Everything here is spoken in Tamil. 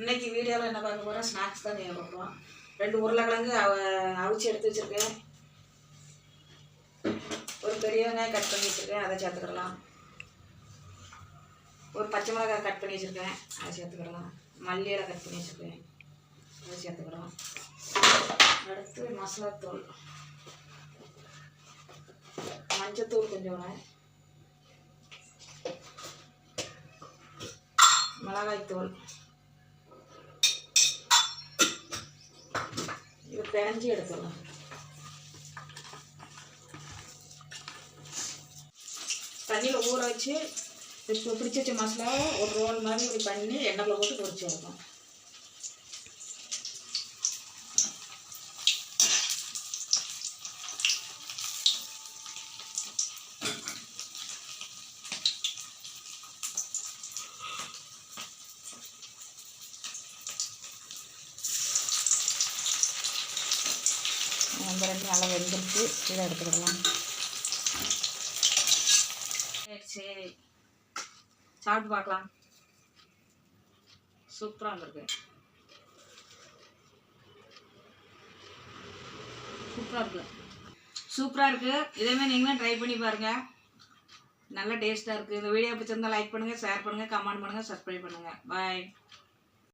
இன்னைக்கு வீடியோவில் என்ன பார்க்க போகிறோம்? ஸ்நாக்ஸ் தான் செய்ய போகிறோம். 2 உருளைக்கிழங்கு அவிச்சு எடுத்து வச்சுருக்கேன். ஒரு பெரிய வெங்காயம் கட் பண்ணி வச்சுருக்கேன், அதை சேர்த்துக்கிடலாம். ஒரு பச்சை மிளகாய் கட் பண்ணி வச்சுருக்கேன், அதை சேர்த்துக்கிடலாம். மல்லியில் கட் பண்ணி வச்சுருக்கேன், அதை சேர்த்துக்கிடலாம். அடுத்து மசாலாத்தூள், மஞ்சத்தூள் கொஞ்சம், மிளகாய்த்தூள், இது பிணைஞ்சி எடுத்துடலாம். தண்ணியில் ஊற வச்சு பிடிச்சி வச்ச மசாலாவை ஒரு ரோல் மாதிரி இப்படி பண்ணி எண்ணெயில் போட்டு பொரிச்சு எடுக்கும். நம்ம 2 நல்லா வெந்துருச்சு, இதை எடுத்துக்கிடலாம். சரி, சாப்பிட்டு பார்க்கலாம். சூப்பராக வந்திருக்கு, சூப்பராக இருக்குது. இதேமாதிரி நீங்களும் ட்ரை பண்ணி பாருங்கள், நல்ல டேஸ்ட்டாக இருக்குது. இந்த வீடியோ பிடிச்சிருந்தால் லைக் பண்ணுங்கள், ஷேர் பண்ணுங்கள், கமெண்ட் பண்ணுங்கள், சப்ஸ்கிரைப் பண்ணுங்கள். பாய்.